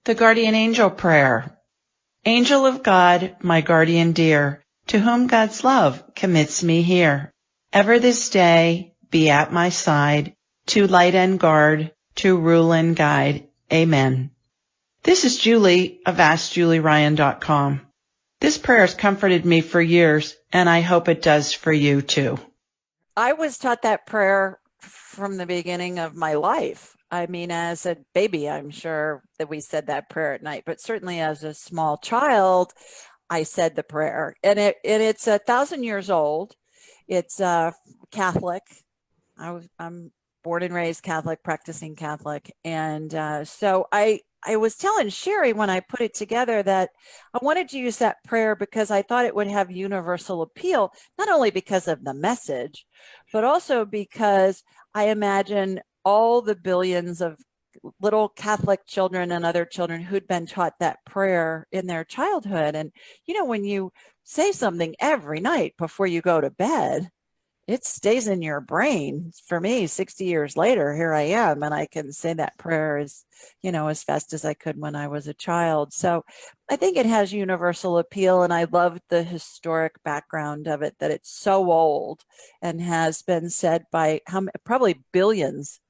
The Guardian Angel Prayer. Angel of God, my guardian dear, to whom God's love commits me here. Ever this day be at my side, to light and guard, to rule and guide. Amen. This is Julie of AskJulieRyan.com. This prayer has comforted me for years, and I hope it does for you too. I was taught that prayer from the beginning of my life. I mean, as a baby, I'm sure that we said that prayer at night, but certainly as a small child, I said the prayer. And it's 1,000 years old. It's Catholic. I'm born and raised Catholic, practicing Catholic. And so I was telling Sherry when I put it together that I wanted to use that prayer because I thought it would have universal appeal, not only because of the message, but also because I imagine all the billions of little Catholic children and other children who'd been taught that prayer in their childhood. And, you know, when you say something every night before you go to bed, it stays in your brain. For me, 60 years later, here I am, and I can say that prayer as fast as I could when I was a child. So I think it has universal appeal, and I love the historic background of it, that it's so old and has been said by probably billions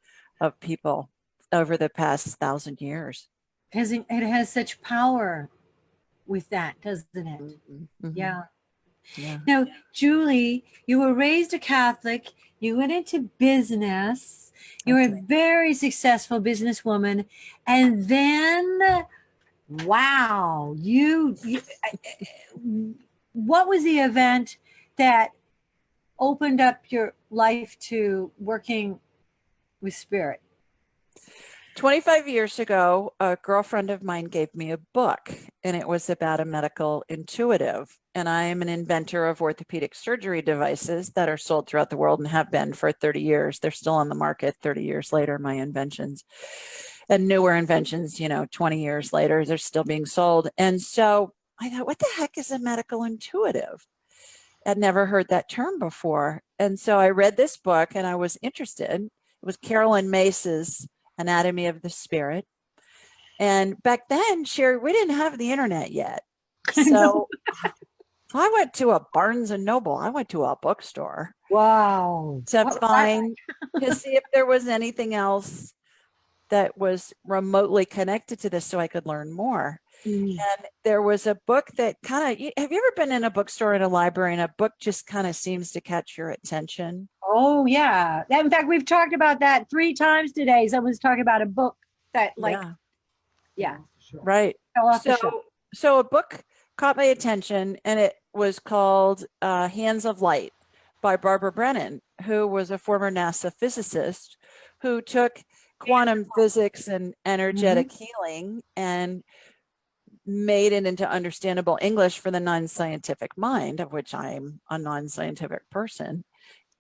of people over the past 1,000 years. It has such power with that, doesn't it? Mm-hmm. Yeah. Now, Julie, you were raised a Catholic. You went into business. You were a very successful businesswoman. And then, wow, what was the event that opened up your life to working with spirit? 25 years ago, a girlfriend of mine gave me a book, and it was about a medical intuitive. And I am an inventor of orthopedic surgery devices that are sold throughout the world and have been for 30 years. They're still on the market 30 years later, my inventions. And newer inventions, 20 years later, they're still being sold. And so I thought, what the heck is a medical intuitive? I'd never heard that term before. And so I read this book and I was interested. It was Carolyn Mace's Anatomy of the Spirit. And back then, Sherry, we didn't have the internet yet. So I went to a Barnes and Noble. I went to a bookstore. Wow. To see if there was anything else that was remotely connected to this so I could learn more. And there was a book that have you ever been in a bookstore, in a library, and a book just kind of seems to catch your attention? Oh, yeah. In fact, we've talked about that 3 times today. Someone's talking about a book that Right. So a book caught my attention, and it was called Hands of Light by Barbara Brennan, who was a former NASA physicist who took quantum physics and energetic healing and made it into understandable English for the non-scientific mind, of which I'm a non-scientific person.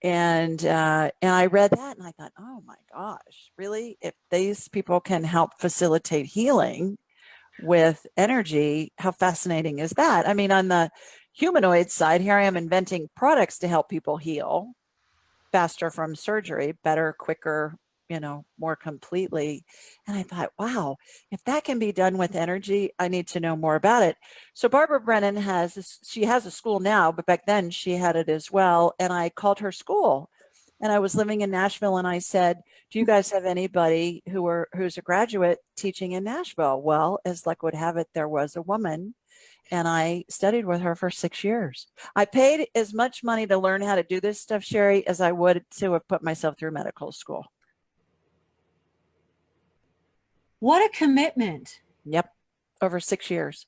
And I read that and I thought, oh my gosh, really? If these people can help facilitate healing with energy, how fascinating is that? I mean, on the humanoid side, here I am inventing products to help people heal faster from surgery, better, quicker, more completely. And I thought, wow, if that can be done with energy, I need to know more about it. So Barbara Brennan has a school now, but back then she had it as well. And I called her school, and I was living in Nashville, and I said, do you guys have anybody who's a graduate teaching in Nashville? Well, as luck would have it, there was a woman, and I studied with her for 6 years. I paid as much money to learn how to do this stuff, Sherry, as I would to have put myself through medical school. What a commitment. Yep. Over 6 years.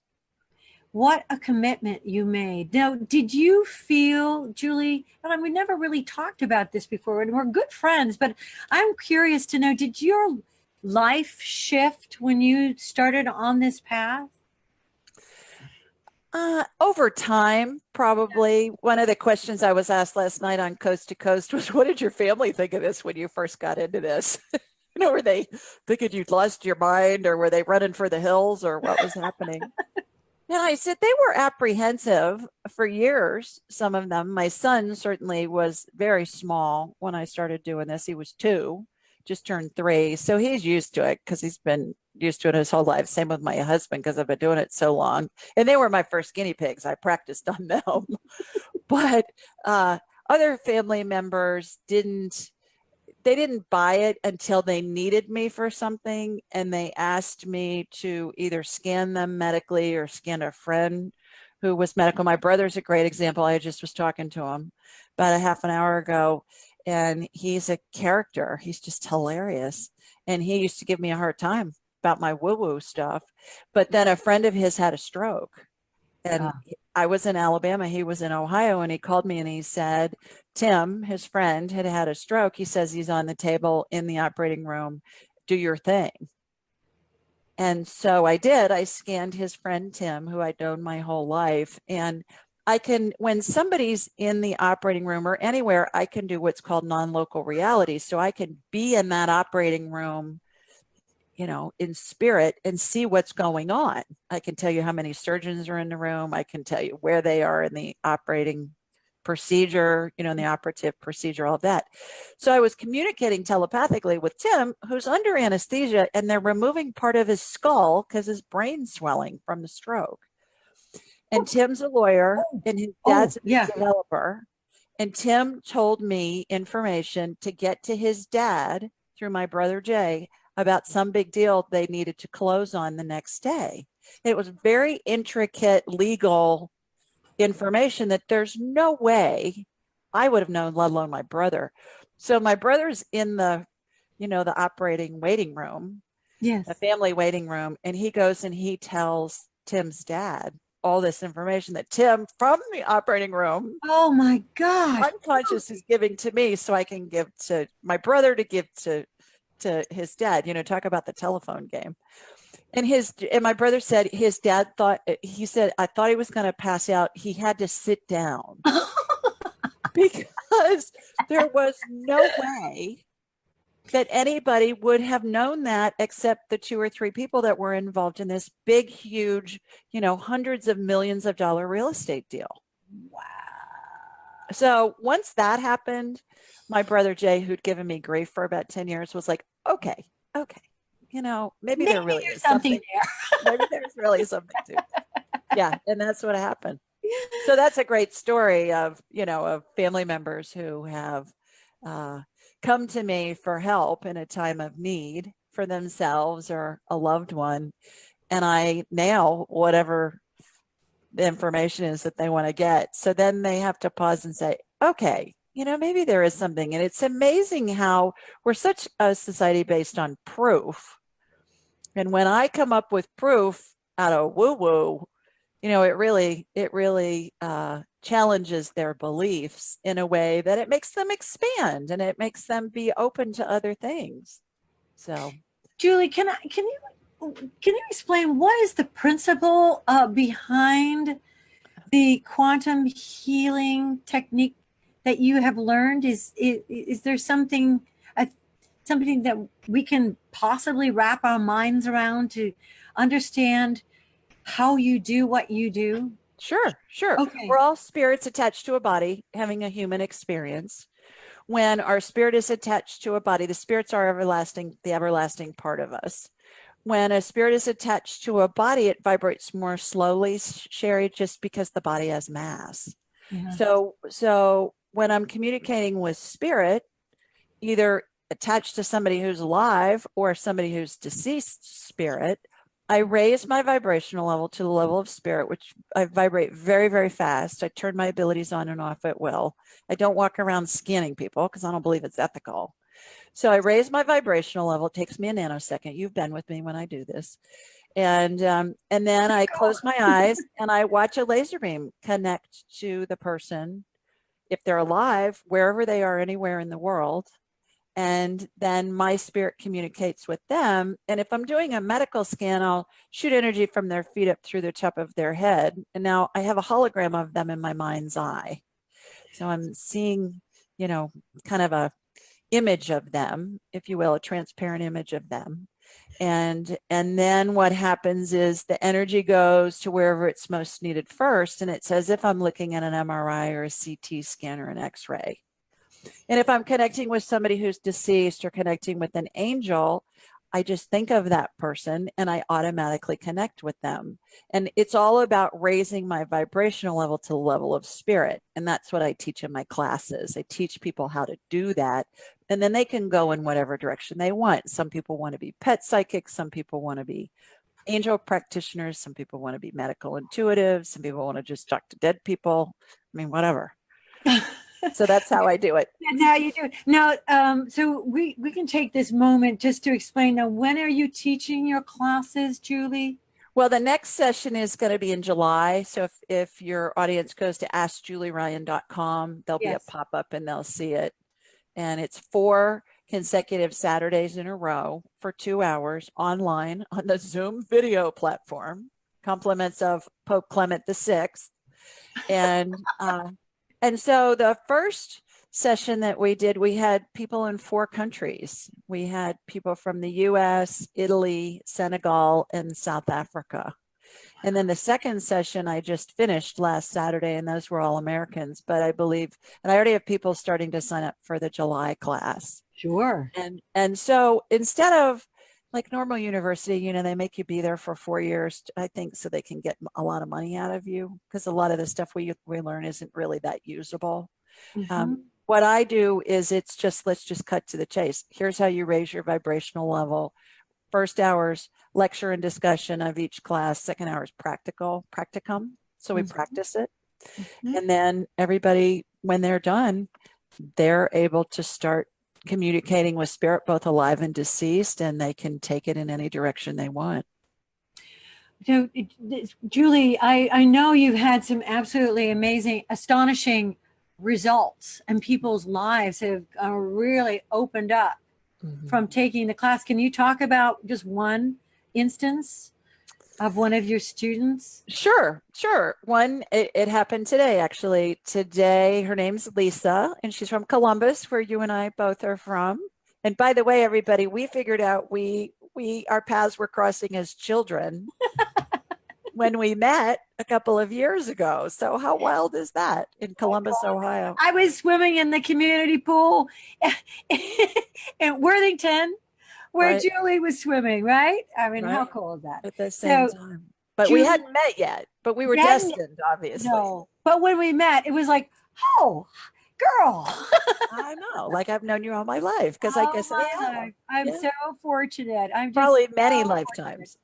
What a commitment you made. Now, did you feel, Julie, and we never really talked about this before, and we're good friends, but I'm curious to know, did your life shift when you started on this path? Over time, probably. One of the questions I was asked last night on Coast to Coast was, what did your family think of this when you first got into this? Were they thinking you'd lost your mind, or were they running for the hills, or what was happening? And I said they were apprehensive for years, some of them. My son certainly was very small when I started doing this. He was 2, just turned 3. So he's used to it because he's been used to it his whole life. Same with my husband, because I've been doing it so long. And they were my first guinea pigs. I practiced on them. But other family members didn't buy it until they needed me for something, and they asked me to either scan them medically or scan a friend who was medical. My brother's a great example. I just was talking to him about a half an hour ago, and he's a character. He's just hilarious. And he used to give me a hard time about my woo-woo stuff. But then a friend of his had a stroke, and I was in Alabama, he was in Ohio, and he called me and he said, Tim, his friend, had had a stroke. He says he's on the table in the operating room. Do your thing. And so I did. I scanned his friend, Tim, who I'd known my whole life. And I can, when somebody's in the operating room or anywhere, I can do what's called non-local reality. So I can be in that operating room, you know, in spirit, and see what's going on. I can tell you how many surgeons are in the room. I can tell you where they are in the operating procedure, you know, in the operative procedure, all of that. So I was communicating telepathically with Tim, who's under anesthesia, and they're removing part of his skull because his brain's swelling from the stroke. And Tim's a lawyer, and his dad's a developer. And Tim told me information to get to his dad through my brother Jay about some big deal they needed to close on the next day. It was very intricate legal information that there's no way I would have known, let alone my brother. So my brother's in the, you know, the operating waiting room, the family waiting room, and he goes and he tells Tim's dad all this information that Tim from the operating room, oh my gosh, unconscious, is giving to me, so I can give to my brother to give to his dad. You know, talk about the telephone game. And my brother said his dad thought, he said, I thought he was going to pass out. He had to sit down because there was no way that anybody would have known that except the 2 or 3 people that were involved in this big, huge, you know, hundreds of millions of dollar real estate deal. Wow. So once that happened, my brother Jay, who'd given me grief for about 10 years, was like, okay. You know, maybe there really is something there. Maybe there's really something to it. Yeah. And that's what happened. So that's a great story of, you know, of family members who have come to me for help in a time of need for themselves or a loved one. And I nail whatever the information is that they want to get. So then they have to pause and say, okay, you know, maybe there is something. And it's amazing how we're such a society based on proof. And when I come up with proof out of woo-woo, you know, it really challenges their beliefs in a way that it makes them expand and it makes them be open to other things. So, Julie, can you explain what is the principle behind the quantum healing technique that you have learned? Is there something that we can possibly wrap our minds around to understand how you do what you do? Sure. Okay. We're all spirits attached to a body, having a human experience. When our spirit is attached to a body, the spirits are the everlasting part of us. When a spirit is attached to a body, it vibrates more slowly, Sherry, just because the body has mass. Yeah. So when I'm communicating with spirit, either attached to somebody who's alive or somebody who's deceased spirit, I raise my vibrational level to the level of spirit, which I vibrate very, very fast. I turn my abilities on and off at will. I don't walk around scanning people because I don't believe it's ethical. So I raise my vibrational level. It takes me a nanosecond. You've been with me when I do this. And then I close my eyes and I watch a laser beam connect to the person, if they're alive, wherever they are, anywhere in the world. And then my spirit communicates with them. And if I'm doing a medical scan, I'll shoot energy from their feet up through the top of their head. And now I have a hologram of them in my mind's eye. So I'm seeing, you know, kind of a image of them, if you will, a transparent image of them. And then what happens is the energy goes to wherever it's most needed first. And it's as if I'm looking at an MRI or a CT scan or an X-ray. And if I'm connecting with somebody who's deceased or connecting with an angel, I just think of that person and I automatically connect with them. And it's all about raising my vibrational level to the level of spirit. And that's what I teach in my classes. I teach people how to do that. And then they can go in whatever direction they want. Some people want to be pet psychics. Some people want to be angel practitioners. Some people want to be medical intuitives. Some people want to just talk to dead people. I mean, whatever. So that's how I do it. That's how you do it. Now, so we can take this moment just to explain. Now, when are you teaching your classes, Julie? Well, the next session is going to be in July. So if your audience goes to askjulieryan.com, there'll be a pop-up and they'll see it. And it's 4 consecutive Saturdays in a row for 2 hours online on the Zoom video platform, compliments of Pope Clement VI. And so the first session that we did, we had people in 4 countries. We had people from the US, Italy, Senegal, and South Africa. And then the second session I just finished last Saturday, and those were all Americans. But I believe, and I already have people starting to sign up for the July class. Sure. And so instead of like normal university, you know, they make you be there for 4 years, I think, so they can get a lot of money out of you, because a lot of the stuff we learn isn't really that usable. What I do is let's just cut to the chase. Here's how you raise your vibrational level. First hour's lecture and discussion of each class. Second hour's practicum. So we practice it. And then everybody, when they're done, they're able to start communicating with spirit, both alive and deceased, and they can take it in any direction they want. So, Julie, I know you've had some absolutely amazing, astonishing results, and people's lives have really opened up from taking the class. Can you talk about just one instance of one of your students? Sure. One, it happened today, actually. Today, her name's Lisa, and she's from Columbus, where you and I both are from. And by the way, everybody, we figured out our paths were crossing as children when we met a couple of years ago. So how wild is that in Columbus, Ohio? I was swimming in the community pool in Worthington, where Julie was swimming, right? I mean, how cool is that? At the same time. But Julie, we hadn't met yet, but we were destined, obviously. No, but when we met, it was like, oh, girl. I know, like I've known you all my life, because I guess I'm so fortunate. I'm just probably many lifetimes.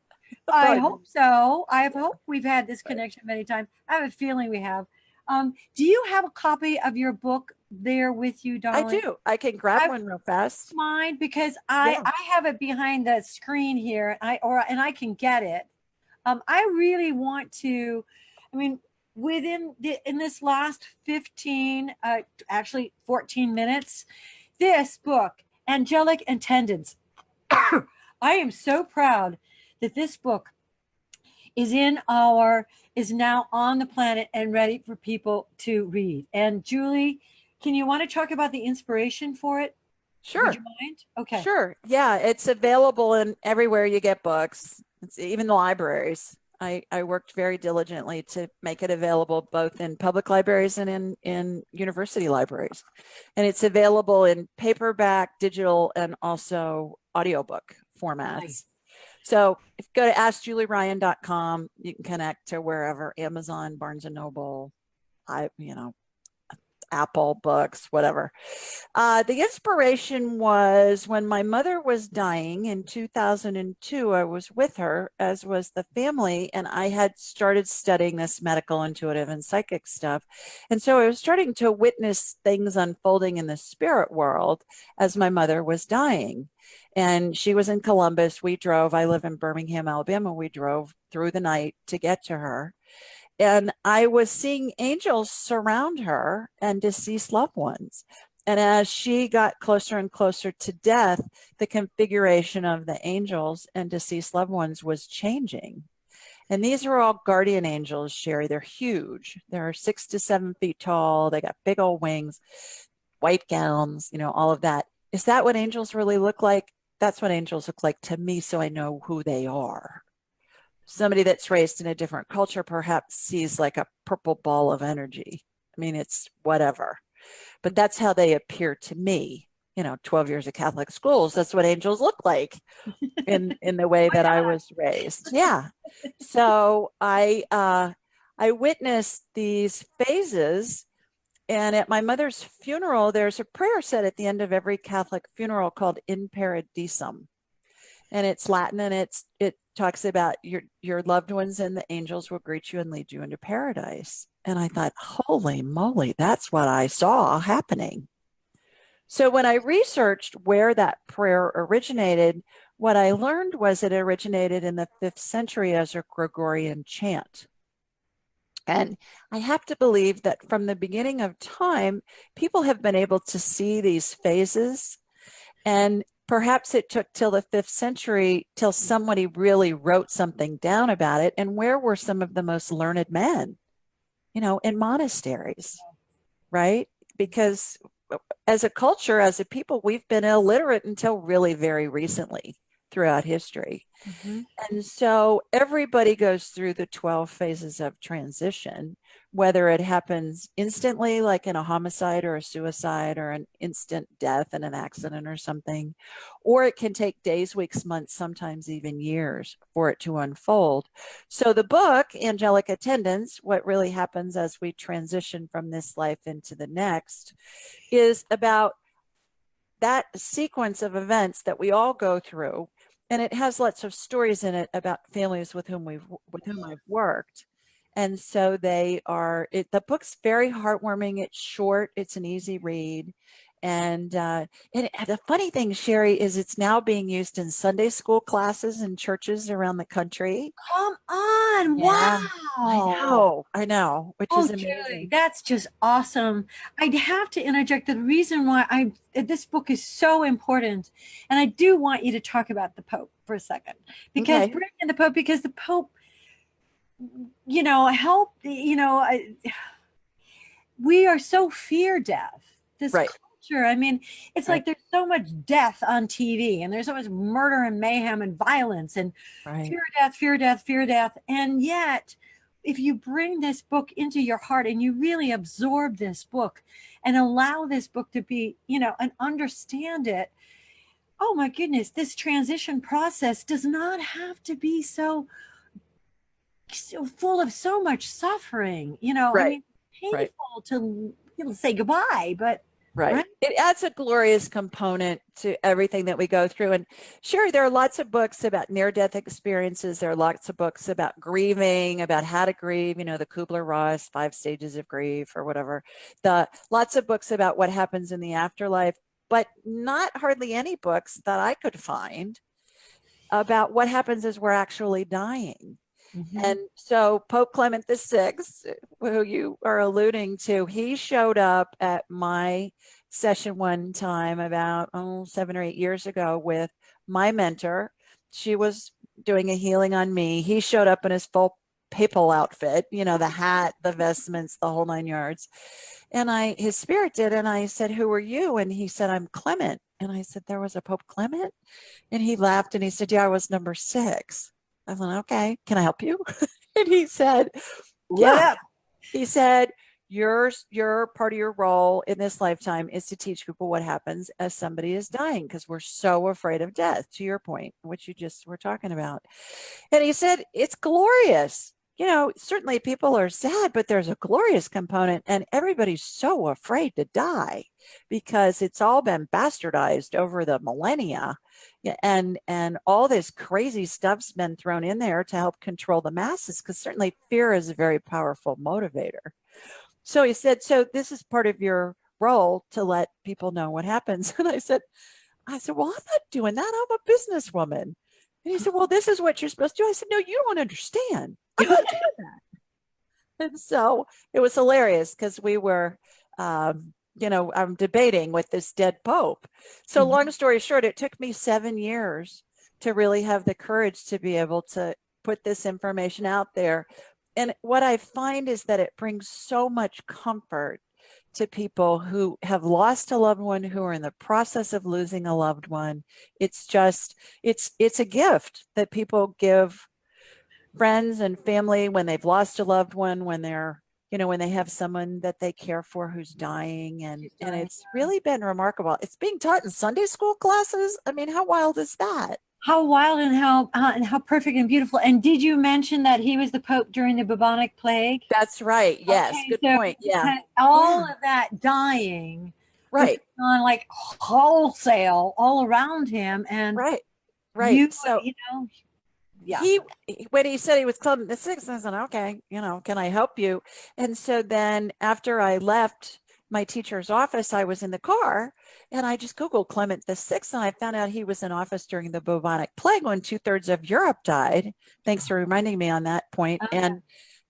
I hope so. I hope we've had this connection many times. I have a feeling we have. Do you have a copy of your book there with you, darling? I do. I can grab one real fast. Mine, because I have it behind the screen here, and I can get it. I really want to. I mean, in this last 14 minutes, this book, Angelic Attendants. I am so proud that this book is now on the planet and ready for people to read. And Julie, can you want to talk about the inspiration for it? Sure. Would you mind? Okay. Sure. Yeah, it's available in everywhere you get books. It's even the libraries. I worked very diligently to make it available both in public libraries and in university libraries. And it's available in paperback, digital, and also audiobook formats. Nice. So if you go to askjulieryan.com, you can connect to wherever, Amazon, Barnes and Noble, Apple Books, whatever. The inspiration was when my mother was dying in 2002. I was with her, as was the family, and I had started studying this medical, intuitive, and psychic stuff. And so I was starting to witness things unfolding in the spirit world as my mother was dying. And she was in Columbus. I live in Birmingham, Alabama. We drove through the night to get to her. And I was seeing angels surround her and deceased loved ones. And as she got closer and closer to death, the configuration of the angels and deceased loved ones was changing. And these are all guardian angels, Sherry. They're huge. They're 6 to 7 feet tall. They got big old wings, white gowns, all of that. Is that what angels really look like? That's what angels look like to me, so I know who they are. Somebody that's raised in a different culture perhaps sees like a purple ball of energy. I mean, it's whatever. But that's how they appear to me. 12 years of Catholic schools. That's what angels look like in the way that I was raised. Yeah. So I witnessed these phases. And at my mother's funeral, there's a prayer said at the end of every Catholic funeral called In Paradisum. And it's Latin, and it talks about your loved ones and the angels will greet you and lead you into paradise. And I thought, holy moly, that's what I saw happening. So when I researched where that prayer originated, what I learned was it originated in the 5th century as a Gregorian chant. And I have to believe that from the beginning of time, people have been able to see these phases. And perhaps it took till the 5th century till somebody really wrote something down about it. And where were some of the most learned men? In monasteries, right? Because as a culture, as a people, we've been illiterate until really very recently throughout history. Mm-hmm. And so everybody goes through the 12 phases of transition, whether it happens instantly, like in a homicide or a suicide or an instant death in an accident or something, or it can take days, weeks, months, sometimes even years for it to unfold. So the book, Angelic Attendants, what really happens as we transition from this life into the next, is about that sequence of events that we all go through. And it has lots of stories in it about families with whom I've worked. And so the book's very heartwarming. It's short. It's an easy read. And the funny thing, Sherry, is it's now being used in Sunday school classes in churches around the country. Come on. Yeah, Wow. I know, which is amazing. Julie, that's just awesome. I'd have to interject the reason why this book is so important. And I do want you to talk about the Pope for a second, because Okay. bring in the Pope, because the Pope, we are so fear death. This Right. culture. I mean, it's like there's so much death on TV, and there's so much murder and mayhem and violence and fear death, fear death, fear death. And yet, if you bring this book into your heart and you really absorb this book and allow this book to be, and understand it, oh my goodness, this transition process does not have to be so full of so much suffering, Right. I mean, painful to say goodbye, but right. It adds a glorious component to everything that we go through. And sure, there are lots of books about near-death experiences. There are lots of books about grieving, about how to grieve, the Kubler-Ross 5 stages of grief or whatever. Lots of books about what happens in the afterlife, but not hardly any books that I could find about what happens as we're actually dying. Mm-hmm. And so Pope Clement VI, who you are alluding to, he showed up at my session one time about 7 or 8 years ago with my mentor. She was doing a healing on me. He showed up in his full papal outfit, the hat, the vestments, the whole 9 yards. And his spirit did. And I said, "Who are you?" And he said, "I'm Clement." And I said, "There was a Pope Clement?" And he laughed and he said, "Yeah, I was number 6. I went, "Okay, can I help you?" And he said, "Yeah." He said, your part of your role in this lifetime is to teach people what happens as somebody is dying, because we're so afraid of death, to your point, which you just were talking about. And he said, it's glorious. Certainly people are sad, but there's a glorious component, and everybody's so afraid to die because it's all been bastardized over the millennia. And all this crazy stuff's been thrown in there to help control the masses, because certainly fear is a very powerful motivator. So he said, so this is part of your role to let people know what happens. And I said, well, I'm not doing that. I'm a businesswoman. And he said, well, this is what you're supposed to do. I said, no, you don't understand. I'm not doing that. And so it was hilarious because we were, I'm debating with this dead Pope. So long story short, it took me 7 years to really have the courage to be able to put this information out there. And what I find is that it brings so much comfort to people who have lost a loved one, who are in the process of losing a loved one. It's just, it's a gift that people give friends and family when they've lost a loved one, when they're when they have someone that they care for who's dying, and it's really been remarkable. It's being taught in Sunday school classes. I mean, how wild is that? How wild and how perfect and beautiful. And did you mention that he was the Pope during the bubonic plague? That's right. Yes. Okay, Good so point. Yeah. all of that dying Right. was on like wholesale all around him. And Right. So yeah. when he said he was clubbing the six, I said, okay, can I help you? And so then after I left my teacher's office, I was in the car and I just Googled Clement the Sixth, and I found out he was in office during the bubonic plague when 2/3 of Europe died. Thanks for reminding me on that point. And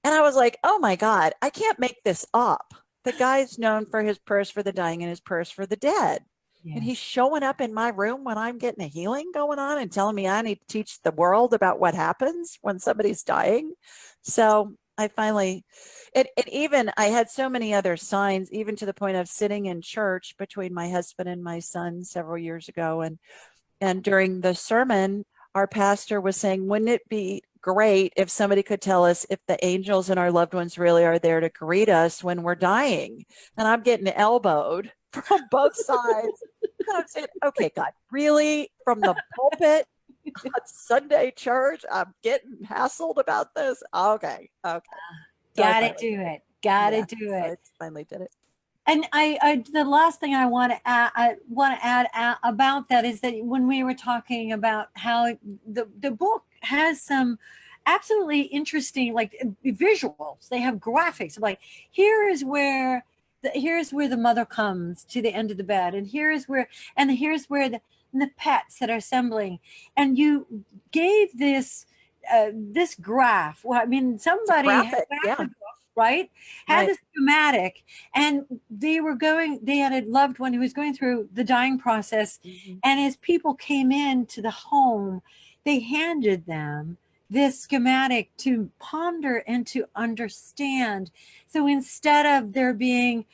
I was like, oh my God, I can't make this up. The guy's known for his prayers for the dying and his prayers for the dead. Yes. And he's showing up in my room when I'm getting a healing going on and telling me I need to teach the world about what happens when somebody's dying. So I finally, and even I had so many other signs, even to the point of sitting in church between my husband and my son several years ago. And during the sermon, our pastor was saying, wouldn't it be great if somebody could tell us if the angels and our loved ones really are there to greet us when we're dying? And I'm getting elbowed from both sides. And I'm saying, okay, God, really? From the pulpit at Sunday church, I'm getting hassled about this? Okay. So Gotta do it. So I finally did it. And I the last thing I want to add about that is that when we were talking about how the book has some absolutely interesting visuals, they have graphics like here's where the mother comes to the end of the bed, and here's where the pets that are assembling, and you gave this graph. Well, I mean, somebody right? Had this schematic, and they had a loved one who was going through the dying process. Mm-hmm. And as people came into the home, they handed them this schematic to ponder and to understand. So instead of there being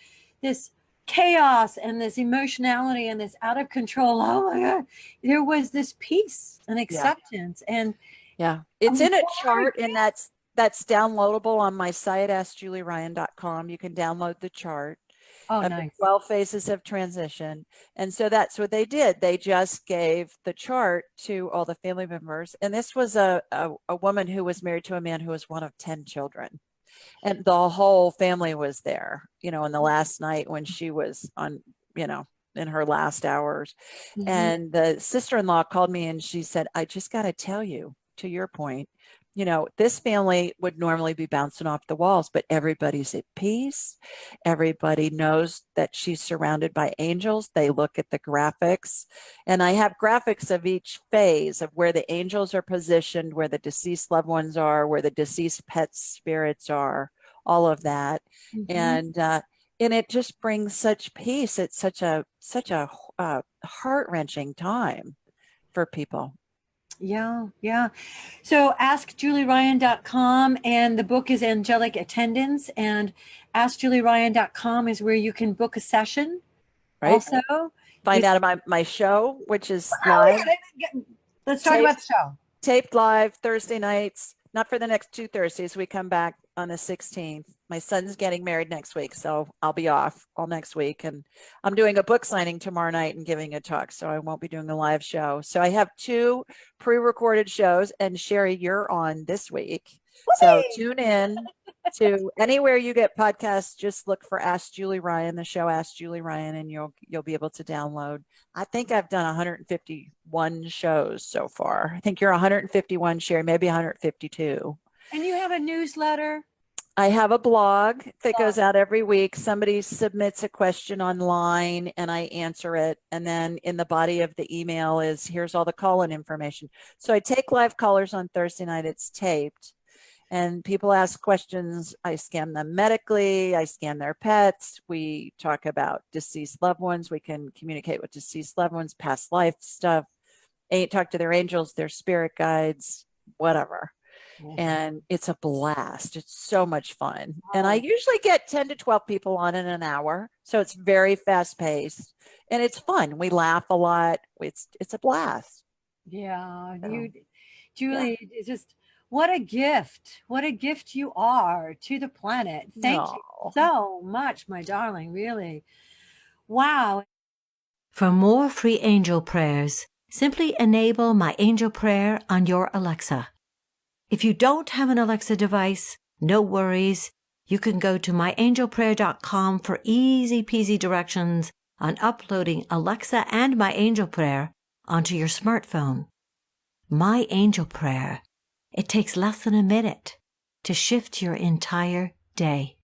this chaos and this emotionality and this out of control, oh my God, there was this peace and acceptance. And it's in a chart, and that's downloadable on my site, askjulieryan.com. You can download the chart. Oh, nice. 12 phases of transition. And so that's what they did. They just gave the chart to all the family members. And this was a woman who was married to a man who was one of 10 children. And the whole family was there, in the last night when she was on, in her last hours. Mm-hmm. And the sister-in-law called me and she said, I just got to tell you, to your point, this family would normally be bouncing off the walls, but everybody's at peace. Everybody knows that she's surrounded by angels. They look at the graphics, and I have graphics of each phase of where the angels are positioned, where the deceased loved ones are, where the deceased pet spirits are, all of that. Mm-hmm. And it just brings such peace. It's such a heart-wrenching time for people. Yeah. So askjulieryan.com, and the book is Angelic Attendants, and askjulieryan.com is where you can book a session. Right. Also, find out about my show, which is live. Let's talk about the show. Taped live Thursday nights, not for the next 2 Thursdays. We come back on the 16th. My son's getting married next week, so I'll be off all next week. And I'm doing a book signing tomorrow night and giving a talk, so I won't be doing a live show. So I have 2 pre-recorded shows, and Sherry, you're on this week. So tune in to anywhere you get podcasts. Just look for Ask Julie Ryan, the show Ask Julie Ryan, and you'll be able to download. I think I've done 151 shows so far. I think you're 151, Sherry, maybe 152. And you have a newsletter? I have a blog that goes out every week. Somebody submits a question online and I answer it. And then in the body of the email is, here's all the call-in information. So I take live callers on Thursday night. It's taped. And people ask questions. I scan them medically. I scan their pets. We talk about deceased loved ones. We can communicate with deceased loved ones, past life stuff, talk to their angels, their spirit guides, whatever. And it's a blast. It's so much fun. And I usually get 10 to 12 people on in an hour. So it's very fast paced and it's fun. We laugh a lot. It's a blast. Yeah. Julie, it's just What a gift. What a gift you are to the planet. Thank you No. so much, my darling, really. Wow. For more free angel prayers, simply enable my angel prayer on your Alexa. If you don't have an Alexa device, no worries. You can go to myangelprayer.com for easy peasy directions on uploading Alexa and My Angel Prayer onto your smartphone. My Angel Prayer. It takes less than a minute to shift your entire day.